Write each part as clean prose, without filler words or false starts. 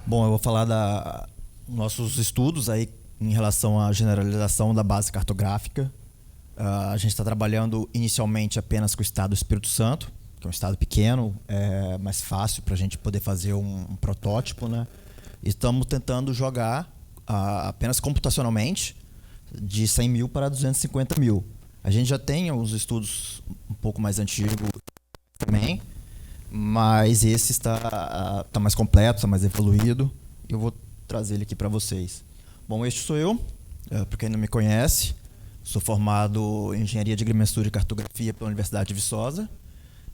Bom, eu vou falar nossos estudos aí em relação à generalização da base cartográfica. A gente está trabalhando inicialmente apenas com o estado do Espírito Santo, que é um estado pequeno, é mais fácil para a gente poder fazer um protótipo, né? Estamos tentando jogar apenas computacionalmente de 100 mil para 250 mil. A gente já tem os estudos um pouco mais antigos também, mas esse está mais completo, está mais evoluído. Eu vou trazer ele aqui para vocês. Bom, este sou eu, para quem não me conhece. Sou formado em Engenharia de Agrimensura e Cartografia pela Universidade de Viçosa.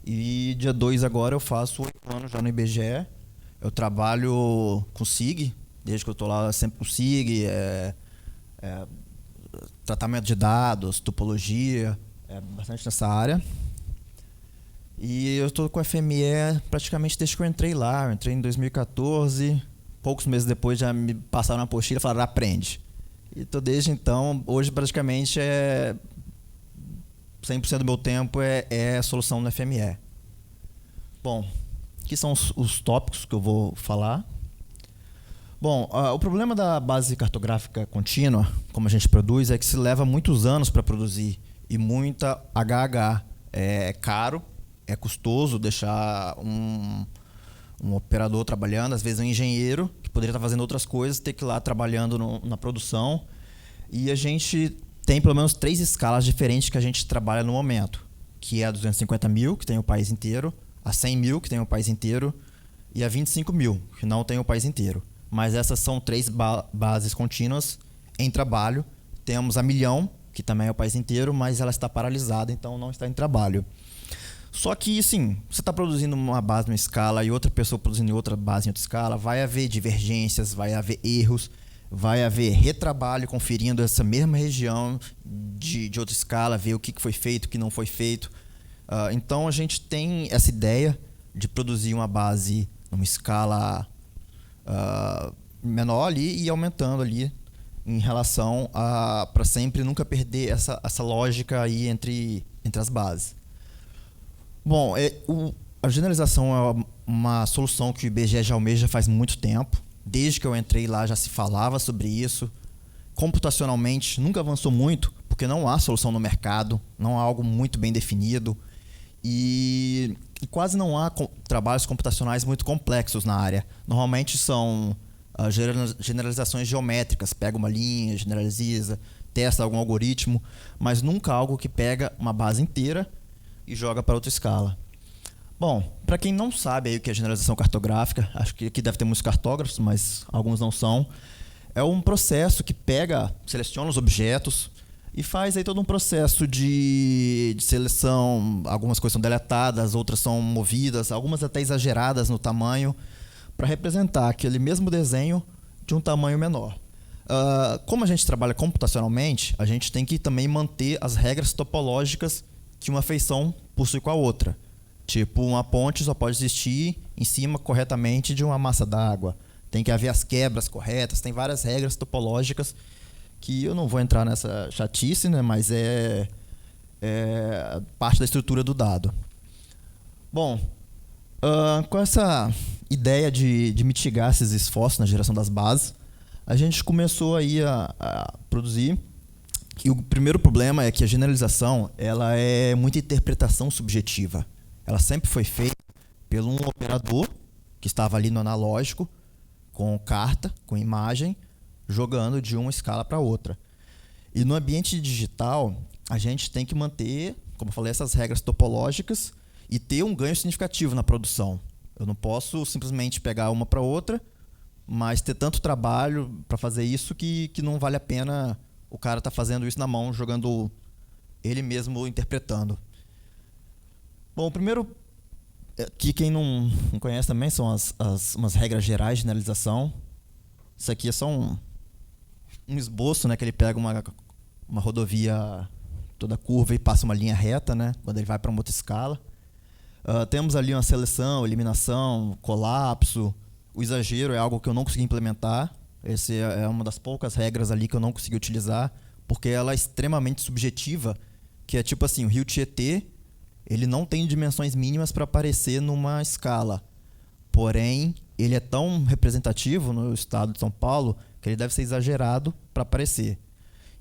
E dia 2 agora eu faço 8 anos já no IBGE. Eu trabalho com SIG, desde que eu estou lá sempre com SIG, tratamento de dados, topologia, bastante nessa área. E eu estou com a FME praticamente desde que eu entrei lá. Eu entrei em 2014, poucos meses depois já me passaram uma apostila e falaram, aprende. E estou desde então, hoje praticamente 100% do meu tempo é a solução no FME. Bom, aqui são os tópicos que eu vou falar. Bom, o problema da base cartográfica contínua, como a gente produz, é que se leva muitos anos para produzir e muita HH. É caro, é custoso deixar um operador trabalhando, às vezes um engenheiro que poderia estar fazendo outras coisas, ter que ir lá trabalhando na produção. E a gente tem pelo menos 3 escalas diferentes que a gente trabalha no momento, que é a 250 mil, que tem o país inteiro, a 100 mil, que tem o país inteiro, e a 25 mil, que não tem o país inteiro. Mas essas são 3 bases contínuas em trabalho. Temos a 1 milhão, que também é o país inteiro, mas ela está paralisada, então não está em trabalho. Só que, sim, você está produzindo uma base numa escala e outra pessoa produzindo outra base em outra escala, vai haver divergências, vai haver erros, vai haver retrabalho conferindo essa mesma região de outra escala, ver o que foi feito, o que não foi feito. Então, a gente tem essa ideia de produzir uma base numa escala menor ali e aumentando ali em relação para sempre nunca perder essa lógica aí entre as bases. Bom, a generalização é uma solução que o IBGE já almeja faz muito tempo. Desde que eu entrei lá já se falava sobre isso. Computacionalmente nunca avançou muito, porque não há solução no mercado, não há algo muito bem definido e quase não há trabalhos computacionais muito complexos na área. Normalmente são generalizações geométricas, pega uma linha, generaliza, testa algum algoritmo, mas nunca algo que pega uma base inteira e joga para outra escala. Bom, para quem não sabe aí o que é generalização cartográfica, acho que aqui deve ter muitos cartógrafos, mas alguns não são. É um processo que seleciona os objetos e faz aí todo um processo de seleção. Algumas coisas são deletadas, outras são movidas, algumas até exageradas no tamanho, para representar aquele mesmo desenho de um tamanho menor. Como a gente trabalha computacionalmente, a gente tem que também manter as regras topológicas que uma feição possui com a outra. Tipo, uma ponte só pode existir em cima corretamente de uma massa d'água. Tem que haver as quebras corretas, tem várias regras topológicas que eu não vou entrar nessa chatice, né, mas é parte da estrutura do dado. Bom, com essa ideia de mitigar esses esforços na geração das bases, a gente começou aí a produzir. E o primeiro problema é que a generalização ela é muita interpretação subjetiva. Ela sempre foi feita por um operador que estava ali no analógico, com carta, com imagem, jogando de uma escala para outra. E no ambiente digital, a gente tem que manter, como eu falei, essas regras topológicas e ter um ganho significativo na produção. Eu não posso simplesmente pegar uma para outra, mas ter tanto trabalho para fazer isso que não vale a pena o cara tá fazendo isso na mão, jogando ele mesmo interpretando. Bom, primeiro, que quem não conhece também são umas regras gerais de generalização. Isso aqui é só um esboço, né, que ele pega uma rodovia toda curva e passa uma linha reta, né, quando ele vai para uma outra escala. Temos ali uma seleção, eliminação, colapso. O exagero é algo que eu não consegui implementar. Essa é uma das poucas regras ali que eu não consegui utilizar, porque ela é extremamente subjetiva, que é tipo assim, o rio Tietê, ele não tem dimensões mínimas para aparecer numa escala. Porém, ele é tão representativo no estado de São Paulo que ele deve ser exagerado para aparecer.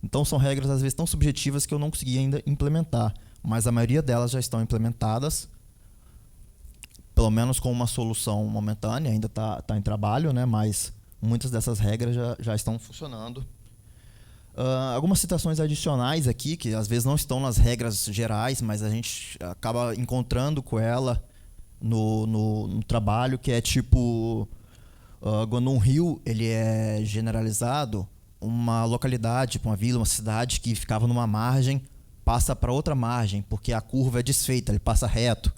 Então são regras às vezes tão subjetivas que eu não consegui ainda implementar, mas a maioria delas já estão implementadas, pelo menos com uma solução momentânea, ainda está em trabalho, né? Mas muitas dessas regras já estão funcionando. Algumas citações adicionais aqui, que às vezes não estão nas regras gerais, mas a gente acaba encontrando com ela no trabalho, que é tipo, quando um rio ele é generalizado, uma localidade, uma vila, uma cidade que ficava numa margem, passa para outra margem, porque a curva é desfeita, ele passa reto.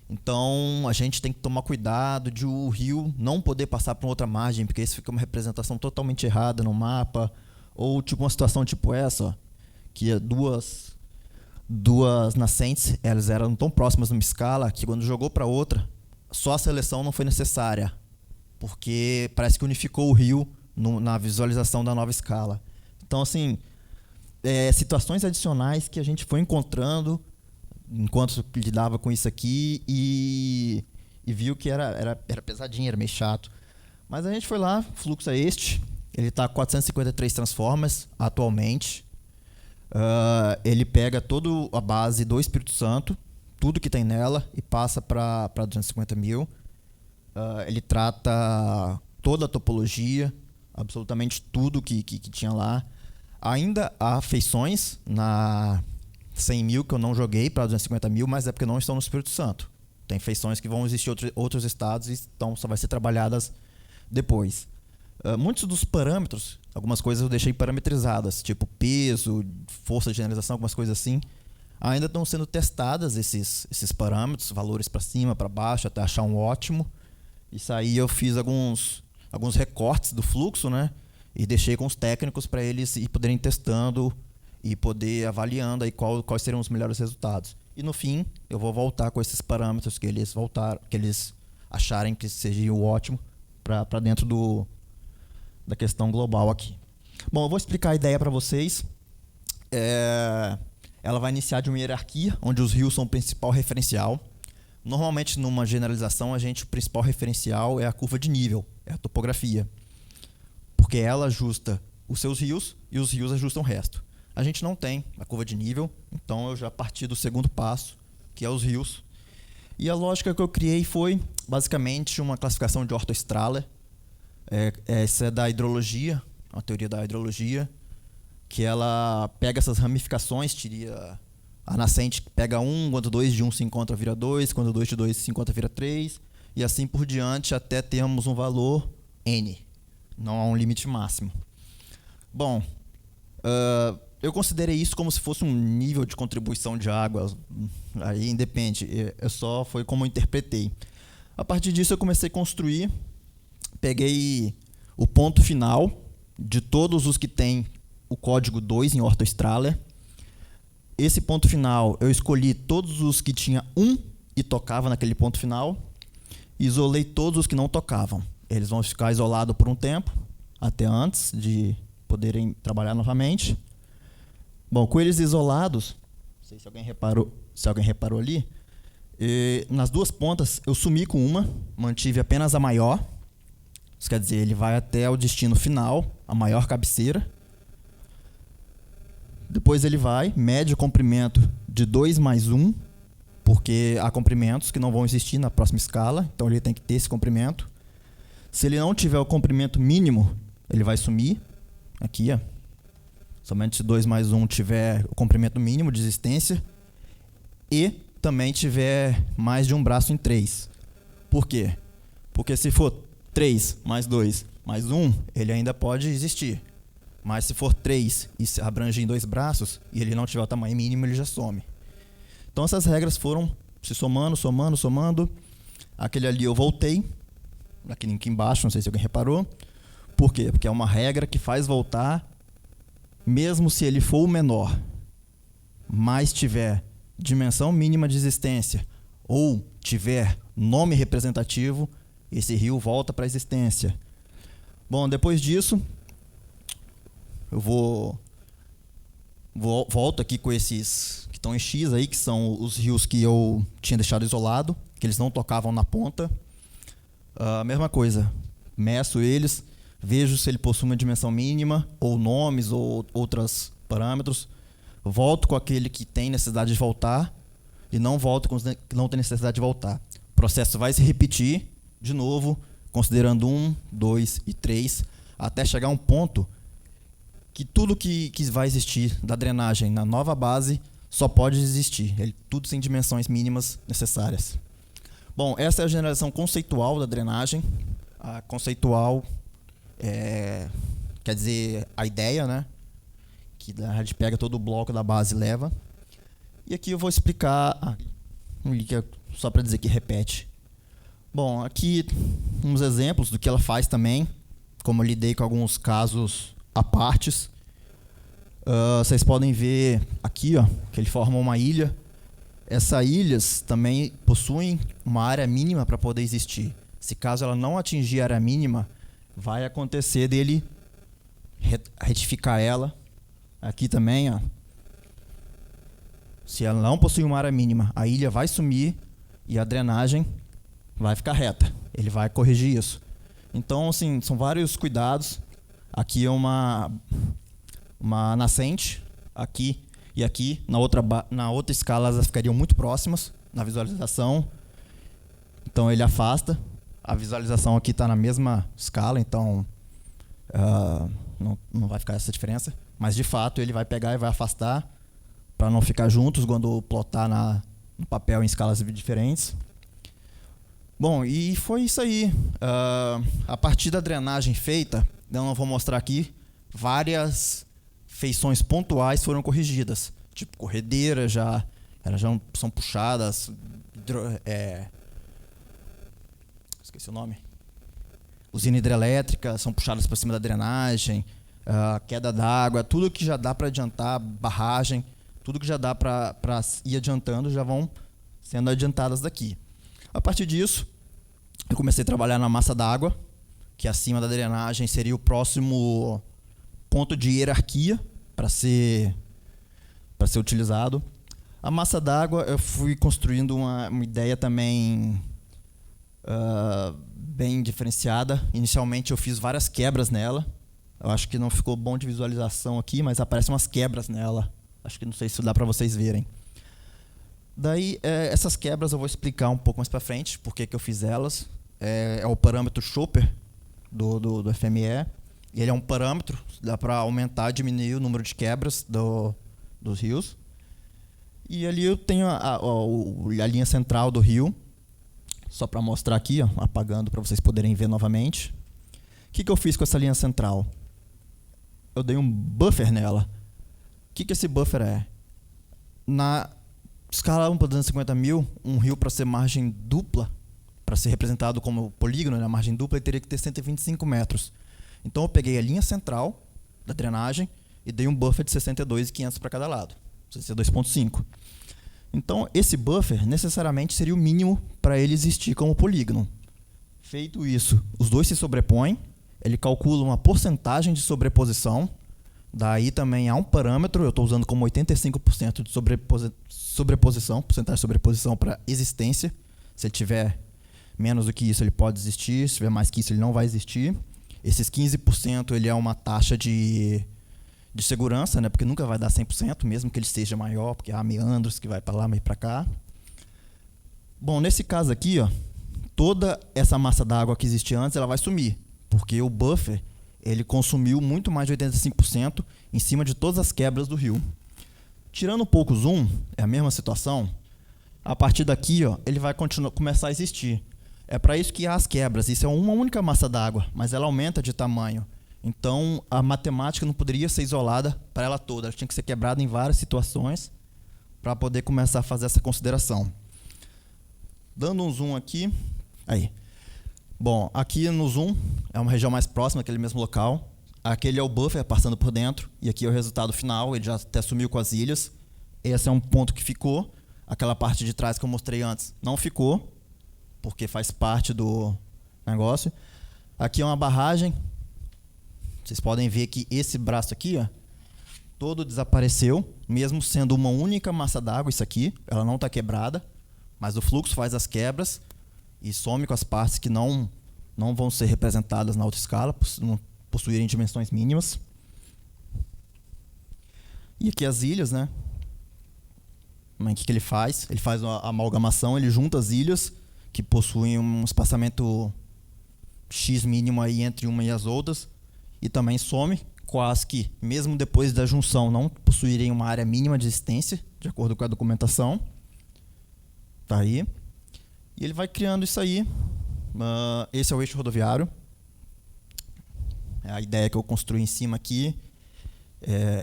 Então a gente tem que tomar cuidado de o rio não poder passar para outra margem, porque isso fica uma representação totalmente errada no mapa. Ou tipo uma situação tipo essa, ó, que é duas nascentes, elas eram tão próximas numa escala que quando jogou para outra, só a seleção não foi necessária, porque parece que unificou o rio na visualização da nova escala. Então, assim, situações adicionais que a gente foi encontrando enquanto lidava com isso aqui e viu que era pesadinho, era meio chato. Mas a gente foi lá, o fluxo é este. Ele está com 453 transformers atualmente. Ele pega toda a base do Espírito Santo, tudo que tem nela, e passa para 250 mil. Ele trata toda a topologia, absolutamente tudo que tinha lá. Ainda há feições na 100 mil que eu não joguei para 250 mil, mas é porque não estão no Espírito Santo. Tem feições que vão existir em outros estados, então só vai ser trabalhadas depois. Muitos dos parâmetros, algumas coisas eu deixei parametrizadas, tipo peso, força de generalização, algumas coisas assim. Ainda estão sendo testadas esses parâmetros, valores para cima, para baixo, até achar um ótimo. Isso aí eu fiz alguns recortes do fluxo, né? E deixei com os técnicos para eles poderem testando e poder avaliando aí quais seriam os melhores resultados. E no fim, eu vou voltar com esses parâmetros que eles acharem que seja o ótimo para dentro da questão global aqui. Bom, eu vou explicar a ideia para vocês. Ela vai iniciar de uma hierarquia, onde os rios são o principal referencial. Normalmente, numa generalização, o principal referencial é a curva de nível, é a topografia. Porque ela ajusta os seus rios e os rios ajustam o resto. A gente não tem a curva de nível, então eu já parti do segundo passo, que é os rios. E a lógica que eu criei foi, basicamente, uma classificação de Ortho Strahler. Essa é da hidrologia, uma teoria da hidrologia, que ela pega essas ramificações, a nascente pega 1, quando 2 de 1 se encontra vira 2, quando 2 de 2 se encontra vira 3, e assim por diante até termos um valor N. Não há um limite máximo. Bom, eu considerei isso como se fosse um nível de contribuição de água, aí independe, foi como eu interpretei. A partir disso eu comecei a construir. Peguei o ponto final de todos os que tem o código 2 em Ortho Strahler. Esse ponto final, eu escolhi todos os que tinha 1 e tocava naquele ponto final. Isolei todos os que não tocavam. Eles vão ficar isolados por um tempo, até antes de poderem trabalhar novamente. Bom, com eles isolados, não sei se alguém reparou ali, nas duas pontas eu sumi com uma, mantive apenas a maior. Isso quer dizer, ele vai até o destino final, a maior cabeceira. Depois ele mede o comprimento de 2 mais 1, porque há comprimentos que não vão existir na próxima escala, então ele tem que ter esse comprimento. Se ele não tiver o comprimento mínimo, ele vai sumir. Aqui, ó. Somente se 2 mais 1 tiver o comprimento mínimo de existência e também tiver mais de um braço em 3. Por quê? Porque se for 3 mais 2 mais 1, ele ainda pode existir. Mas se for 3 e se abrange em 2 braços e ele não tiver o tamanho mínimo, ele já some. Então essas regras foram se somando. Aquele ali eu voltei. Aqui embaixo, não sei se alguém reparou. Por quê? Porque é uma regra que faz voltar, mesmo se ele for o menor, mas tiver dimensão mínima de existência ou tiver nome representativo, esse rio volta para a existência. Bom, depois disso, eu volto aqui com esses que estão em X aí, que são os rios que eu tinha deixado isolado, que eles não tocavam na ponta. A mesma coisa, meço eles, vejo se ele possui uma dimensão mínima, ou nomes, ou outros parâmetros, volto com aquele que tem necessidade de voltar e não volto com os que não tem necessidade de voltar. O processo vai se repetir de novo, considerando 1, 2 e 3, até chegar a um ponto que tudo que vai existir da drenagem na nova base só pode existir, tudo sem dimensões mínimas necessárias. Bom, essa é a generalização conceitual da drenagem. A conceitual quer dizer a ideia, né? Que a gente pega todo o bloco da base e leva. E aqui eu vou explicar um link só para dizer que repete. Bom, aqui uns exemplos do que ela faz também, como eu lidei com alguns casos à partes. Vocês podem ver aqui, ó, que ele forma uma ilha. Essas ilhas também possuem uma área mínima para poder existir. Se caso ela não atingir a área mínima, vai acontecer dele retificar ela. Aqui também, ó, se ela não possui uma área mínima, a ilha vai sumir e a drenagem vai ficar reta. Ele vai corrigir isso. Então, assim, são vários cuidados. Aqui é uma nascente, aqui e aqui. Na outra escala, elas ficariam muito próximas na visualização. Então, ele afasta. A visualização aqui está na mesma escala, então não vai ficar essa diferença. Mas, de fato, ele vai pegar e vai afastar para não ficar juntos quando plotar no papel em escalas diferentes. Bom, e foi isso aí. A partir da drenagem feita, eu não vou mostrar aqui, várias feições pontuais foram corrigidas. Tipo, corredeiras elas já são puxadas, esqueci o nome. Usina hidrelétrica são puxadas para cima da drenagem, queda d'água, tudo que já dá para adiantar, barragem, tudo que já dá para ir adiantando já vão sendo adiantadas daqui. A partir disso, eu comecei a trabalhar na massa d'água, que acima da drenagem seria o próximo ponto de hierarquia para ser utilizado. A massa d'água eu fui construindo uma ideia também bem diferenciada. Inicialmente eu fiz várias quebras nela. Eu acho que não ficou bom de visualização aqui, mas aparecem umas quebras nela. Acho que não sei se dá para vocês verem. Daí, essas quebras eu vou explicar um pouco mais para frente, por que eu fiz elas. É o parâmetro Chopper do FME. E ele é um parâmetro, dá para aumentar e diminuir o número de quebras dos rios. E ali eu tenho a linha central do rio, só para mostrar aqui, ó, apagando para vocês poderem ver novamente. O que eu fiz com essa linha central? Eu dei um buffer nela. O que esse buffer é? Na escala 1 para 250 mil, um rio para ser margem dupla, para ser representado como polígono, na margem dupla, ele teria que ter 125 metros. Então eu peguei a linha central da drenagem e dei um buffer de 62.500 para cada lado, 62.5. Então esse buffer necessariamente seria o mínimo para ele existir como polígono. Feito isso, os dois se sobrepõem, ele calcula uma porcentagem de sobreposição. Daí também há um parâmetro, eu estou usando como 85% de sobreposição, porcentagem de sobreposição para existência. Se ele tiver menos do que isso, ele pode existir. Se tiver mais que isso, ele não vai existir. Esses 15% ele é uma taxa de segurança, né? Porque nunca vai dar 100%, mesmo que ele seja maior, porque há meandros que vai para lá, meio para cá. Bom, nesse caso aqui, ó, toda essa massa d'água que existia antes, ela vai sumir, porque o buffer ele consumiu muito mais de 85% em cima de todas as quebras do rio. Tirando um pouco o zoom, é a mesma situação. A partir daqui, ó, ele vai começar a existir. É para isso que há as quebras. Isso é uma única massa d'água, mas ela aumenta de tamanho. Então, a matemática não poderia ser isolada para ela toda. Ela tinha que ser quebrada em várias situações para poder começar a fazer essa consideração. Dando um zoom aqui. Aí. Bom, aqui no zoom é uma região mais próxima, aquele mesmo local. Aquele é o buffer passando por dentro. E aqui é o resultado final. Ele já até sumiu com as ilhas. Esse é um ponto que ficou. Aquela parte de trás que eu mostrei antes não ficou, porque faz parte do negócio. Aqui é uma barragem. Vocês podem ver que esse braço aqui, ó, todo desapareceu, mesmo sendo uma única massa d'água. Isso aqui, ela não está quebrada, mas o fluxo faz as quebras e some com as partes que não não vão ser representadas na autoescala, por não possuírem dimensões mínimas. E aqui as ilhas, né? O que ele faz? Ele faz uma amalgamação, ele junta as ilhas que possuem um espaçamento x mínimo aí entre uma e as outras, e também some com as que, mesmo depois da junção, não possuírem uma área mínima de existência, de acordo com a documentação. Tá aí. E ele vai criando isso aí. Esse é o eixo rodoviário. É a ideia que eu construí em cima aqui.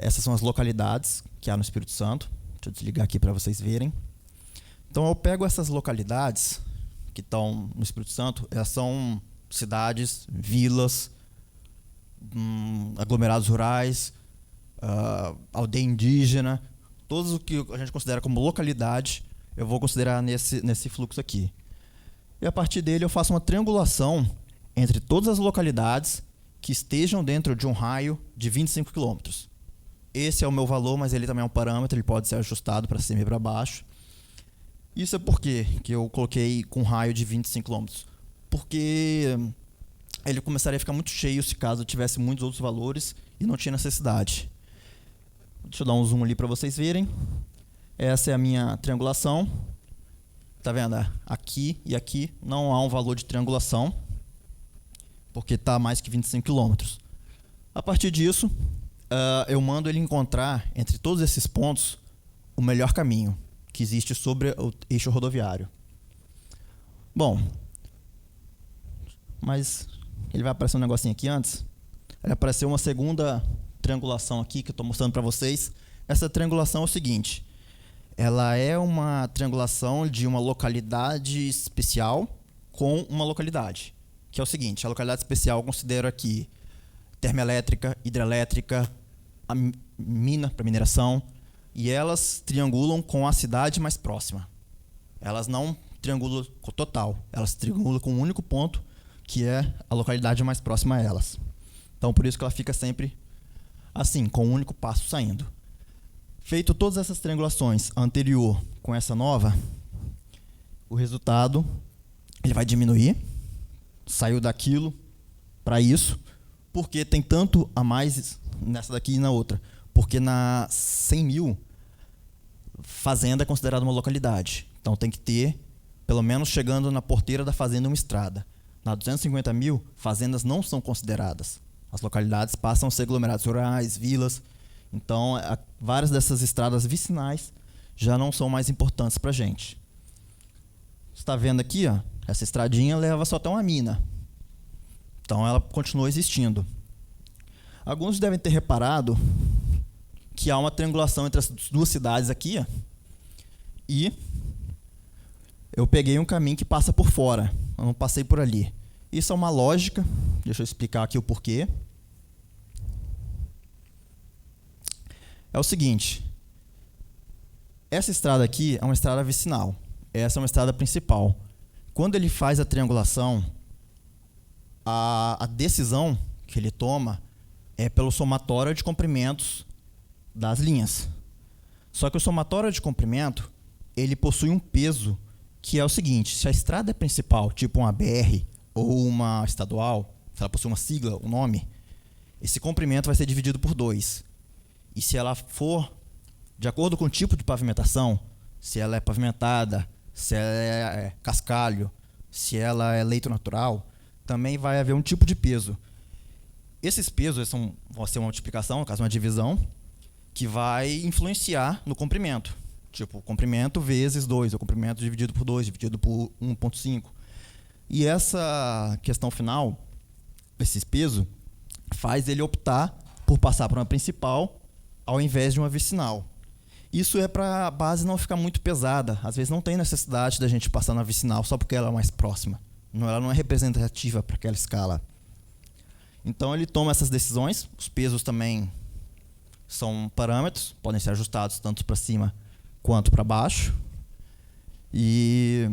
Essas são as localidades que há no Espírito Santo. Deixa eu desligar aqui para vocês verem. Então eu pego essas localidades que estão no Espírito Santo, elas são cidades, vilas, aglomerados rurais, aldeia indígena, todos o que a gente considera como localidade, eu vou considerar nesse fluxo aqui. E a partir dele eu faço uma triangulação entre todas as localidades que estejam dentro de um raio de 25 km. Esse é o meu valor, mas ele também é um parâmetro, ele pode ser ajustado para cima e para baixo. Isso é por quê que eu coloquei com um raio de 25 km? Porque ele começaria a ficar muito cheio se caso tivesse muitos outros valores e não tinha necessidade. Deixa eu dar um zoom ali para vocês verem. Essa é a minha triangulação. Tá vendo? Aqui e aqui não há um valor de triangulação, porque está mais que 25 km. A partir disso, eu mando ele encontrar, entre todos esses pontos, o melhor caminho que existe sobre o eixo rodoviário. Bom, mas ele vai aparecer um negocinho aqui antes. Vai aparecer uma segunda triangulação aqui que eu estou mostrando para vocês. Essa triangulação é o seguinte: ela é uma triangulação de uma localidade especial com uma localidade, que é o seguinte: a localidade especial eu considero aqui termoelétrica, hidrelétrica, a mina para mineração, e elas triangulam com a cidade mais próxima. Elas não triangulam com o total, elas triangulam com um único ponto, que é a localidade mais próxima a elas. Então, por isso que ela fica sempre assim, com um único passo saindo. Feito todas essas triangulações, a anterior com essa nova, o resultado ele vai diminuir. Saiu daquilo para isso, porque tem tanto a mais nessa daqui e na outra. Porque na 100 mil, fazenda é considerada uma localidade. Então tem que ter, pelo menos chegando na porteira da fazenda, uma estrada. Na 250 mil, fazendas não são consideradas. As localidades passam a ser aglomerados rurais, vilas. Então, várias dessas estradas vicinais já não são mais importantes para a gente. Você está vendo aqui, ó, essa estradinha leva só até uma mina. Então, ela continua existindo. Alguns devem ter reparado que há uma triangulação entre as duas cidades aqui, ó, e eu peguei um caminho que passa por fora. Eu não passei por ali. Isso é uma lógica. Deixa eu explicar aqui o porquê. É o seguinte: essa estrada aqui é uma estrada vicinal. Essa é uma estrada principal. Quando ele faz a triangulação, a decisão que ele toma é pelo somatório de comprimentos das linhas. Só que o somatório de comprimento, ele possui um peso que é o seguinte: se a estrada é principal, tipo uma BR ou uma estadual, se ela possui uma sigla, um nome, esse comprimento vai ser dividido por 2. E se ela for de acordo com o tipo de pavimentação, se ela é pavimentada, se ela é cascalho, se ela é leito natural, também vai haver um tipo de peso. Esses pesos vão ser uma multiplicação, no caso uma divisão, que vai influenciar no comprimento. Tipo, comprimento vezes 2, o comprimento dividido por 2, dividido por 1,5. E essa questão final, esse peso, faz ele optar por passar por uma principal ao invés de uma vicinal. Isso é para a base não ficar muito pesada. Às vezes não tem necessidade da gente passar na vicinal só porque ela é mais próxima. Ela não é representativa para aquela escala. Então ele toma essas decisões. Os pesos também são parâmetros, podem ser ajustados tanto para cima quanto para baixo. E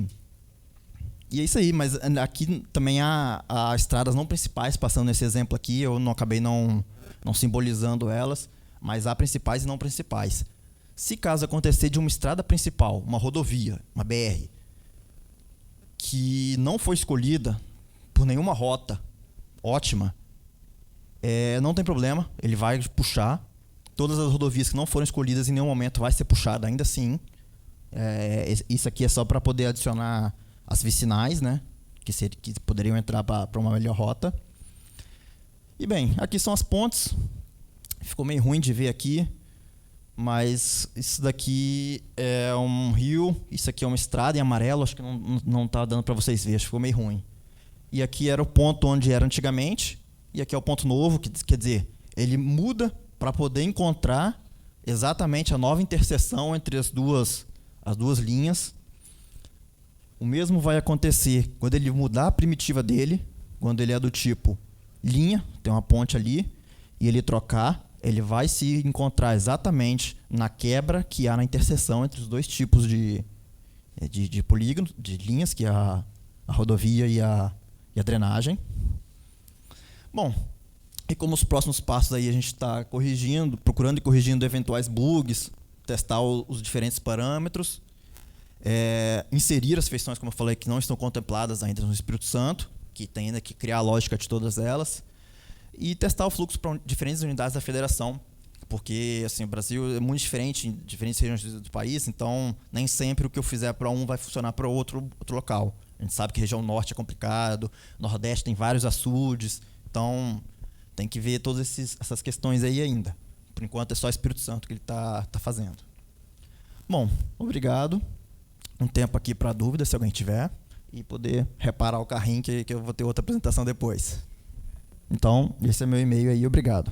é isso aí, mas aqui também há estradas não principais, passando nesse exemplo aqui, eu não acabei não simbolizando elas, mas há principais e não principais. Se caso acontecer de uma estrada principal, uma rodovia, uma BR, que não foi escolhida por nenhuma rota ótima, não tem problema, ele vai puxar. Todas as rodovias que não foram escolhidas em nenhum momento vai ser puxada ainda assim. Isso aqui é só para poder adicionar as vicinais, né? Que poderiam entrar para uma melhor rota. E bem, aqui são as pontes. Ficou meio ruim de ver aqui, mas isso daqui é um rio, isso aqui é uma estrada em amarelo, acho que não está dando para vocês verem, ficou meio ruim. E aqui era o ponto onde era antigamente, e aqui é o ponto novo, que quer dizer, ele muda para poder encontrar exatamente a nova interseção entre as duas linhas. O mesmo vai acontecer quando ele mudar a primitiva dele, quando ele é do tipo linha, tem uma ponte ali, e ele trocar, ele vai se encontrar exatamente na quebra que há na interseção entre os dois tipos de polígono, de linhas, que é a rodovia e a drenagem. Bom, e como os próximos passos aí a gente está procurando e corrigindo eventuais bugs, testar os diferentes parâmetros, inserir as feições, como eu falei, que não estão contempladas ainda no Espírito Santo, que tem ainda que criar a lógica de todas elas, e testar o fluxo para diferentes unidades da federação, porque assim, o Brasil é muito diferente em diferentes regiões do país, então nem sempre o que eu fizer para um vai funcionar para outro local. A gente sabe que a região norte é complicado, nordeste tem vários açudes, então tem que ver todas essas questões aí ainda. Por enquanto é só Espírito Santo que ele está fazendo. Bom, obrigado. Um tempo aqui para dúvida, se alguém tiver, e poder reparar o carrinho, que eu vou ter outra apresentação depois. Então, esse é meu e-mail aí, obrigado.